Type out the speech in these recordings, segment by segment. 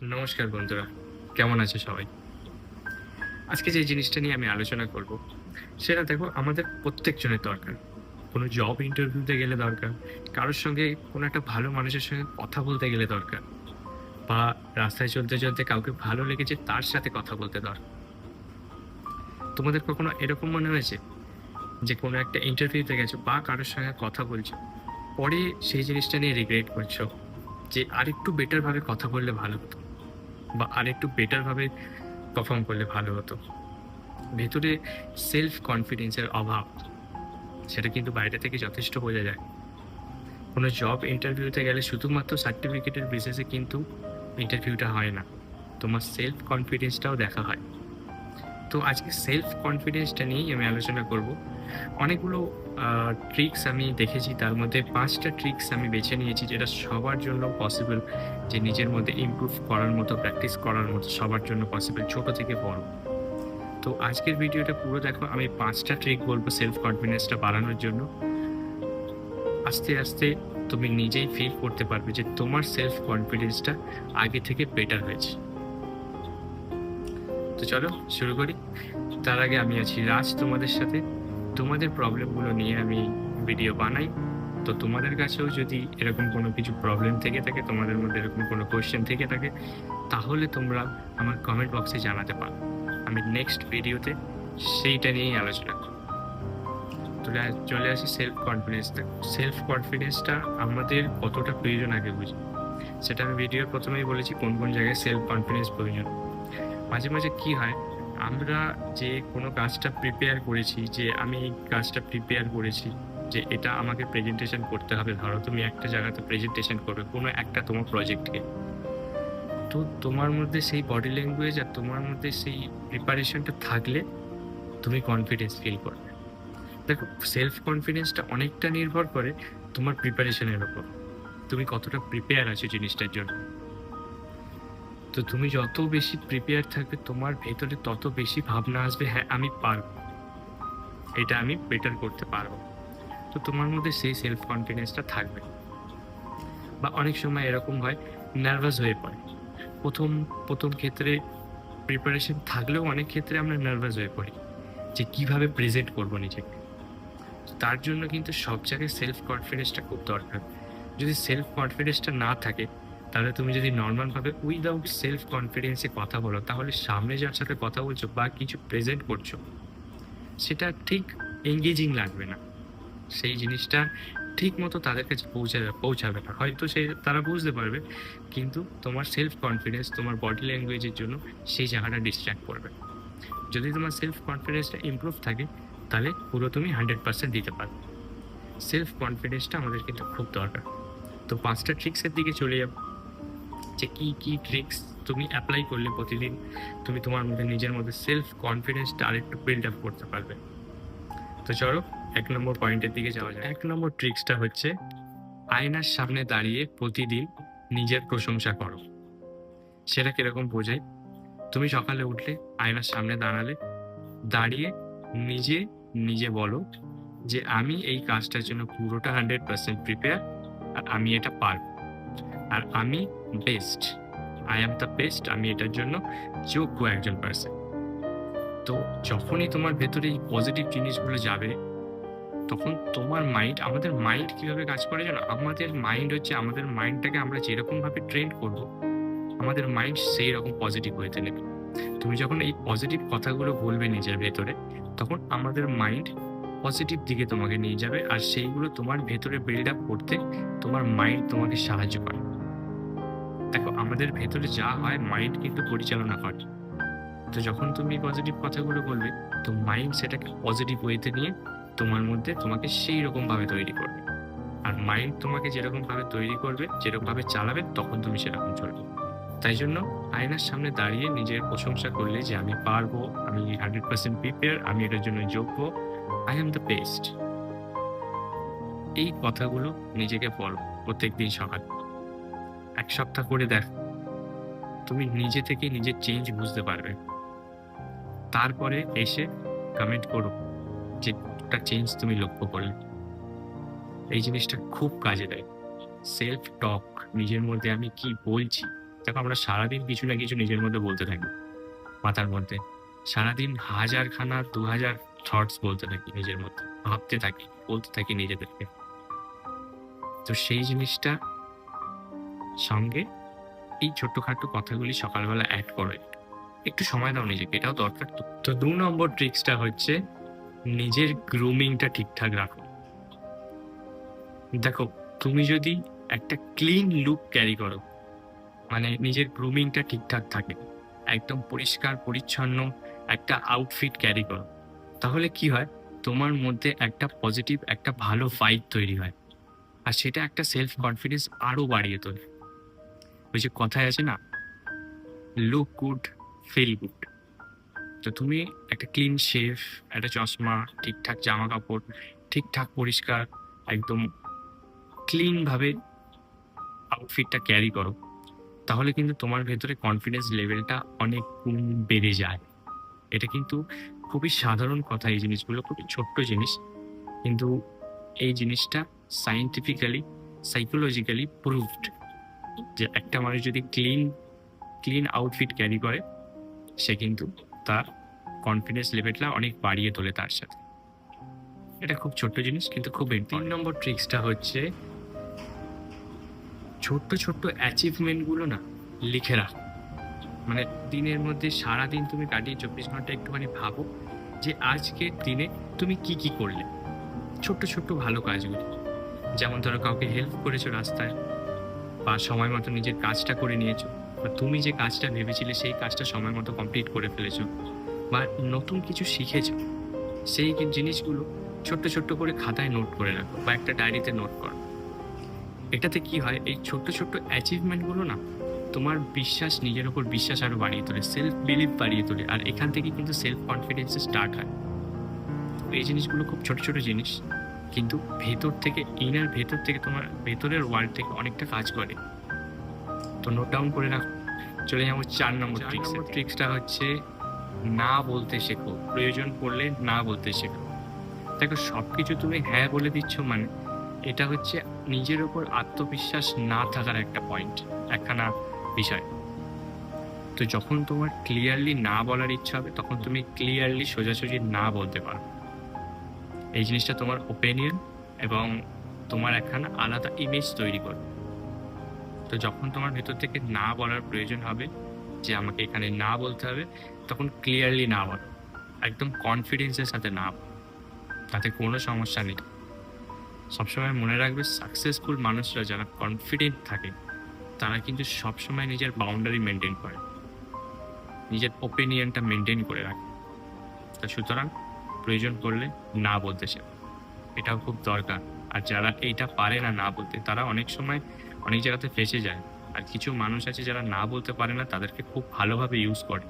নমস্কার বন্ধুরা, কেমন আছে সবাই? আজকে যে জিনিসটা নিয়ে আমি আলোচনা করব, সেটা দেখো আমাদের প্রত্যেকজনের দরকার। কোনো জব ইন্টারভিউতে গেলে দরকার, কারোর সঙ্গে কোনো একটা ভালো মানুষের সঙ্গে কথা বলতে গেলে দরকার, বা রাস্তায় চলতে কাউকে ভালো লেগেছে তার সাথে কথা বলতে দরকার। তোমাদের কখনো এরকম মনে হয়েছে যে কোনো একটা ইন্টারভিউতে গেছো বা কারোর সঙ্গে কথা বলছো, পরে সেই জিনিসটা নিয়ে রিগ্রেট করছো যে আরেকটু বেটার ভাবে কথা বললে ভালো হতো বা আরেকটু বেটার ভাবে পারফর্ম করলে ভালো হতো? ভেতরে সেলফ কনফিডেন্সের অভাব, সেটা কিন্তু বাইরে থেকে যথেষ্ট বোঝা যায়। কোনো জব ইন্টারভিউতে গেলে শুধুমাত্র সার্টিফিকেটের বেসিসে কিন্তু ইন্টারভিউটা হয় না, তোমার সেলফ কনফিডেন্সটাও দেখা হয়। তো আজকে সেলফ কনফিডেন্সটা নিয়েই আমি আলোচনা করব। অনেকগুলো ট্রিক্স আমি দেখেছি, তার মধ্যে 5টা ট্রিক্স আমি বেছে নিয়েছি যেটা সবার জন্য পসিবল, যে নিজের মধ্যে ইমপ্রুভ করার মতো, প্র্যাকটিস করার মতো সবার জন্য পসিবল, ছোট থেকে বড়। তো আজকের ভিডিওটা পুরো দেখো, আমি 5টা ট্রিক বলবো সেলফ কনফিডেন্সটা বাড়ানোর জন্য। আস্তে আস্তে তুমি নিজেই ফিল করতে পারবে যে তোমার সেলফ কনফিডেন্সটা আগে থেকে বেটার হয়েছে। তো চলো শুরু করি। তার আগে আমি আছি রাজ তোমাদের সাথে। তোমাদের প্রবলেমগুলো নিয়ে আমি ভিডিও বানাই। তো তোমাদের কাছেও যদি এরকম কোনো কিছু প্রবলেম থেকে থাকে, তোমাদের মধ্যে এরকম কোনো কোয়েশ্চেন থেকে থাকে, তাহলে তোমরা আমার কমেন্ট বক্সে জানাতে পারো। আমি নেক্সট ভিডিওতে সেইটা নিয়েই আলোচনা করব। চলে আসি সেলফ কনফিডেন্সটা। সেলফ কনফিডেন্সটা আমাদের কতটা প্রয়োজন আগে বুঝি। সেটা আমি ভিডিওর প্রথমেই বলেছি কোন কোন জায়গায় সেলফ কনফিডেন্স প্রয়োজন। মাঝে মাঝে কি হয়, আমরা যে কোনো কাজটা প্রিপেয়ার করেছি, যে আমি এই কাজটা প্রিপেয়ার করেছি, যে এটা আমাকে প্রেজেন্টেশন করতে হবে। ধরো তুমি একটা জায়গাতে প্রেজেন্টেশন করবে কোনো একটা তোমার প্রজেক্টকে, তো তোমার মধ্যে সেই বডি ল্যাঙ্গুয়েজ আর তোমার মধ্যে সেই প্রিপারেশনটা থাকলে তুমি কনফিডেন্স ফিল করবে। দেখো, সেলফ কনফিডেন্সটা অনেকটা নির্ভর করে তোমার প্রিপারেশনের উপর, তুমি কতটা প্রিপেয়ার আছো জিনিসটার জন্য। তো তুমি যত বেশি প্রিপেয়ার থাকবে, তোমার ভেতরে তত বেশি ভাবনা আসবে, হ্যাঁ আমি পারবো, এটা আমি বেটার করতে পারবো। তো তোমার মধ্যে সেই সেলফ কনফিডেন্সটা থাকবে। বা অনেক সময় এরকম হয়, নার্ভাস হয়ে পড়ে প্রথম প্রথম ক্ষেত্রে। প্রিপারেশন থাকলেও অনেক ক্ষেত্রে আমরা নার্ভাস হয়ে পড়ি যে কিভাবে প্রেজেন্ট করবো নিজেকে। তার জন্য কিন্তু সব জায়গায় সেলফ কনফিডেন্সটা খুব দরকার। যদি সেলফ কনফিডেন্সটা না থাকে, তাহলে তুমি যদি নর্মালভাবে উইদাউট সেলফ কনফিডেন্সে কথা বলো, তাহলে সামনে যার সাথে কথা বলছো বা কিছু প্রেজেন্ট করছো, সেটা ঠিক এঙ্গেজিং লাগবে না। সেই জিনিসটা ঠিক মতো তাদের কাছে পৌঁছাবে না। হয়তো তারা বুঝতে পারবে, কিন্তু তোমার সেলফ কনফিডেন্স তোমার বডি ল্যাঙ্গুয়েজের জন্য সেই জায়গাটা ডিস্ট্র্যাক্ট করবে। যদি তোমার সেলফ কনফিডেন্সটা ইমপ্রুভ থাকে, তাহলে পুরো তুমি 100% দিতে পারবে। সেলফ কনফিডেন্সটা আমাদের কিন্তু খুব দরকার। তো 5টা ট্রিক্সের দিকে চলে যাব, যে কি কি ট্রিক্স তুমি অ্যাপ্লাই করলে প্রতিদিন তুমি তোমার মধ্যে নিজের মধ্যে সেলফ কনফিডেন্সটা আরেকটু বিল্ড আপ করতে পারবে। তো চলো 1 নম্বর পয়েন্টের দিকে যাওয়া যায়। 1 নম্বর ট্রিক্সটা হচ্ছে, আয়নার সামনে দাঁড়িয়ে প্রতিদিন নিজের প্রশংসা করো। সেটা কিরকম বোঝাই, তুমি সকালে উঠলে আয়নার সামনে দাঁড়িয়ে নিজে নিজে বলো যে আমি এই কাজটার জন্য পুরোটা 100% প্রিপেয়ার, আর আমি এটা পারবো, আর আমি best, I am the best, আমি এটার জন্য যোগ্য একজন পার্সন। তো যখনই তোমার ভেতরে এই পজিটিভ জিনিসগুলো যাবে, তখন তোমার মাইন্ড, আমাদের মাইন্ড কিভাবে কাজ করে জানো, আমাদের মাইন্ড হচ্ছে, আমাদের মাইন্ডটাকে আমরা যেরকম ভাবে ট্রেন করবো, আমাদের মাইন্ড সেই রকম পজিটিভ হয়ে নেবে। তুমি যখন এই পজিটিভ কথাগুলো বলবে নিজের ভেতরে, তখন আমাদের মাইন্ড পজিটিভ দিকে তোমাকে নিয়ে যাবে, আর সেইগুলো তোমার ভেতরে বিল্ড আপ করতে তোমার মাইন্ড তোমাকে সাহায্য করে। দেখো, আমাদের ভেতরে যা হয় মাইন্ড কিন্তু পরিচালনা করে। তো যখন তুমি পজিটিভ কথাগুলো বলবে, তো মাইন্ড সেটাকে পজিটিভ ওয়েতে নিয়ে তোমার মধ্যে তোমাকে সেই রকম ভাবে তৈরি করবে। আর মাইন্ড তোমাকে যেরকম ভাবে তৈরি করবে, যেরকম ভাবে চালাবে, তখন তুমি সেরকম চলবে। তাই জন্য আয়নার সামনে দাঁড়িয়ে নিজের প্রশংসা করলে যে আমি পারবো, আমি 100% প্রিপেয়ার, আমি এটার জন্য যোগ্য, আই এম দ্য বেস্ট, এই কথাগুলো নিজেকে বলো প্রত্যেকদিন সকালে। 1 সপ্তাহ করে দেখ, তুমি নিজে থেকে নিজের চেঞ্জ বুঝতে পারবে। তারপরে এসে কমেন্ট করো যে একটা চেঞ্জ তুমি লক্ষ্য করলে। এই জিনিসটা খুব কাজে দেয়। সেলফ টক, নিজের মধ্যে আমি কি বলছি, দেখো, আমরা সারাদিন কিছু না কিছু নিজের মধ্যে বলতে থাকি, মাথার মধ্যে সারাদিন হাজারখানা 2000 থটস বলতে থাকি, নিজের মধ্যে ভাবতে থাকি, বলতে থাকি নিজেদেরকে। তো সেই জিনিসটা সঙ্গে এই ছোট্টখাট্টো কথাগুলি সকালবেলা অ্যাড করো, একটু সময় দাও নিজেকে, এটাও দরকার। তো 2 নম্বর ট্রিক্সটা হচ্ছে নিজের গ্রুমিংটা ঠিকঠাক রাখো। দেখো, তুমি যদি একটা ক্লিন লুক ক্যারি করো, মানে নিজের গ্রুমিংটা ঠিকঠাক থাকে, একদম পরিষ্কার পরিচ্ছন্ন একটা আউটফিট ক্যারি করো, তাহলে কি হয়, তোমার মধ্যে একটা পজিটিভ, একটা ভালো ভাইব তৈরি হয়, আর সেটা একটা সেলফ কনফিডেন্স আরো বাড়িয়ে তোলে। ওই যে কথায় আছে না, লুক গুড ফিল গুড। তো তুমি একটা ক্লিন শেভ, একটা চশমা, ঠিকঠাক জামা কাপড়, ঠিকঠাক পরিষ্কার, একদম ক্লিন ভাবে আউটফিটটা ক্যারি করো, তাহলে কিন্তু তোমার ভেতরে কনফিডেন্স লেভেলটা অনেক গুণ বেড়ে যায়। এটা কিন্তু খুবই সাধারণ কথা, এই জিনিসগুলো খুবই ছোট্ট জিনিস, কিন্তু এই জিনিসটা সায়েন্টিফিক্যালি, সাইকোলজিক্যালি প্রুভড যে একটা মানুষ যদি ক্লিন আউটফিট ক্যারি করে, সে কিন্তু তার কনফিডেন্স লেভেলটা অনেক বাড়িয়ে তোলে তার সাথে। এটা খুব ছোট্ট জিনিস, কিন্তু খুব 3 নম্বর ট্রিক্সটা হচ্ছে ছোট্ট ছোট্ট অ্যাচিভমেন্টগুলো না লিখে রাখো। মানে দিনের মধ্যে সারাদিন তুমি কাটিয়ে 24 ঘন্টা একটুখানি ভাবো যে আজকের দিনে তুমি কি কি করলে, ছোট্ট ছোট্ট ভালো কাজগুলো। যেমন ধরো, কাউকে হেল্প করেছো রাস্তায়, বা সময় মতো নিজের কাজটা করে নিয়েছো, বা তুমি যে কাজটা ভেবেছিলে সেই কাজটা সময় মতো কমপ্লিট করে ফেলেছো, বা নতুন কিছু শিখেছো, সেই জিনিসগুলো ছোট্ট ছোট্ট করে খাতায় নোট করে রাখো বা একটা ডায়েরিতে নোট করো। এটাতে কি হয়, এই ছোট্ট ছোট্ট অ্যাচিভমেন্টগুলো না তোমার বিশ্বাস, নিজের ওপর বিশ্বাস আরো বাড়িয়ে তোলে, সেলফ বিলিভ বাড়িয়ে তোলে, আর এখান থেকে কিন্তু সেলফ কনফিডেন্স স্টার্ট হয়। এই জিনিসগুলো খুব ছোট ছোট জিনিস, কিন্তু ভেতর থেকে, ভেতর থেকে, তোমার ভেতরের ওয়ার্ল্ড থেকে অনেকটা কাজ করে। তো নোট ডাউন করে রাখো। চলে যাবো 4 নম্বর ট্রিক্স। ট্রিক্সটা হচ্ছে না বলতে শেখো, প্রয়োজন পড়লে না বলতে শেখো। দেখো, সবকিছু তুমি হ্যাঁ বলে দিচ্ছ, মানে এটা হচ্ছে নিজের ওপর আত্মবিশ্বাস না থাকার একটা পয়েন্ট, একখানা বিষয়। তো যখন তোমার ক্লিয়ারলি না বলার ইচ্ছা হবে, তখন তুমি ক্লিয়ারলি সোজাসুজি না বলতে পারো। এই জিনিসটা তোমার ওপিনিয়ন এবং তোমার একখানা আলাদা ইমেজ তৈরি করবে। তো যখন তোমার ভেতর থেকে না বলার প্রয়োজন হবে, যে আমাকে এখানে না বলতে হবে, তখন ক্লিয়ারলি না বলো, একদম কনফিডেন্সের সাথে না বলো, তাতে কোনো সমস্যা নেই। সবসময় মনে রাখবে, সাকসেসফুল মানুষরা যারা কনফিডেন্ট থাকে, তারা কিন্তু সবসময় নিজের বাউন্ডারি মেনটেন করে, নিজের ওপিনিয়নটা মেনটেন করে রাখে। তা সুতরাং প্রয়োজন পড়লে না বলতে শেখো, এটাও খুব দরকার। আর যারা এইটা পারে না না বলতে, তারা অনেক সময় অনেক জায়গাতে ফেসে যায়। আর কিছু মানুষ আছে যারা না বলতে পারে না, তাদেরকে খুব ভালোভাবে ইউজ করে।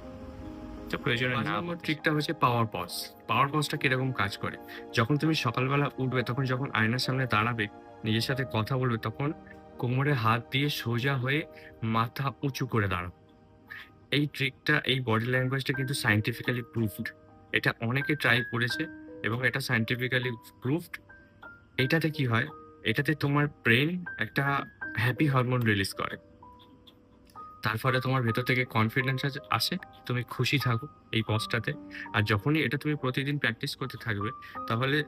তো প্রয়োজনে না। ট্রিকটা হচ্ছে পাওয়ার পজ। পাওয়ার পজটা কিরকম কাজ করে, যখন তুমি সকালবেলা উঠবে, তখন যখন আয়নার সামনে দাঁড়াবে, নিজের সাথে কথা বলবে, তখন কোমরে হাত দিয়ে সোজা হয়ে মাথা উঁচু করে দাঁড়াও। এই ট্রিকটা, এই বডি ল্যাঙ্গুয়েজটা কিন্তু সায়েন্টিফিক্যালি প্রুভড। এটা অনেকে ট্রাই করেছে এবং এটা সায়েন্টিফিক্যালি প্রুভড। এটাতে কি হয়, এটাতে তোমার ব্রেন একটা হ্যাপি হরমোন রিলিজ করে, তার ফলে তোমার ভেতর থেকে কনফিডেন্স আসে, তুমি খুশি থাকো এই পজটাতে। আর যখনই এটা তুমি প্রতিদিন প্র্যাকটিস করতে থাকবে, তাহলে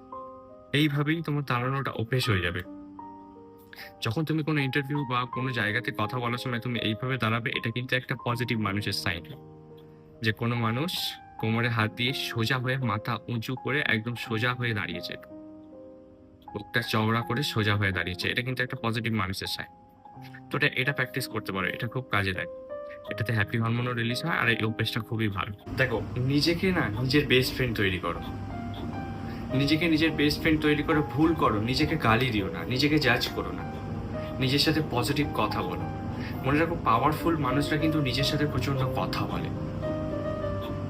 এইভাবেই তোমার দাঁড়ানোটা অভ্যেস হয়ে যাবে। যখন তুমি কোনো ইন্টারভিউ বা কোনো জায়গাতে কথা বলার সময় তুমি এইভাবে দাঁড়াবে, এটা কিন্তু একটা পজিটিভ মানুষের সাইন, যে কোনো মানুষ কোমরে হাত দিয়ে সোজা হয়ে মাথা উঁচু করে একদম সোজা হয়ে দাঁড়িয়েছে, বুকটা চওড়া করে সোজা হয়ে দাঁড়িয়েছে, এটা কিন্তু একটা পজিটিভ মানুষের সাইন। তো এটা প্র্যাকটিস করতে পারো, এটা খুব কাজে দেয়। এটাতে হ্যাপি হরমোনও রিলিজ হয়, আর এই অভ্যেসটা খুবই ভালো। দেখো, নিজেকে না নিজের বেস্ট ফ্রেন্ড তৈরি করো, নিজেকে নিজের বেস্ট ফ্রেন্ড তৈরি করো। ভুল করো, নিজেকে গালি দিও না, নিজেকে জাজ করো না, নিজের সাথে পজিটিভ কথা বলো। মনে রাখো, পাওয়ারফুল মানুষরা কিন্তু নিজের সাথে প্রচন্ড কথা বলে।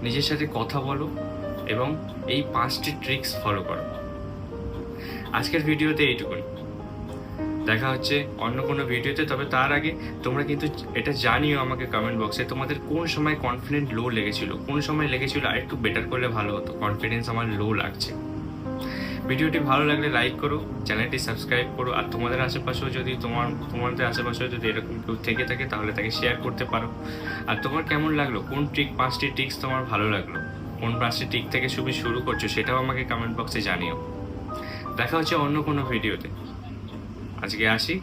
নিজের সাথে কথা বলো এবং এই 5টি ট্রিক্স ফলো করো। আজকের ভিডিওতে এইটুকুনি, দেখা হচ্ছে অন্য কোনো ভিডিওতে। তবে তার আগে তোমরা কিন্তু এটা জানিও আমাকে কমেন্ট বক্সে, তোমাদের কোন সময় কনফিডেন্ট লো লেগেছিল, কোন সময় লেগেছিল আর একটু বেটার করলে ভালো হতো, কনফিডেন্স আমার লো লাগছে। ভিডিওটি ভালো লাগলে লাইক করো, চ্যানেলটি সাবস্ক্রাইব করো, আর তোমাদের আশেপাশেও যদি তোমাদের আশেপাশেও যদি এরকম কেউ থেকে থাকে তাহলে তাকে শেয়ার করতে পারো। আর তোমার কেমন লাগলো, কোন 5টি ট্রিক্স তোমার ভালো লাগলো, কোন 5টি ট্রিক থেকে শুরু করছো সেটাও আমাকে কমেন্ট বক্সে জানিও। দেখা হচ্ছে অন্য কোনো ভিডিওতে। আজকে আসি।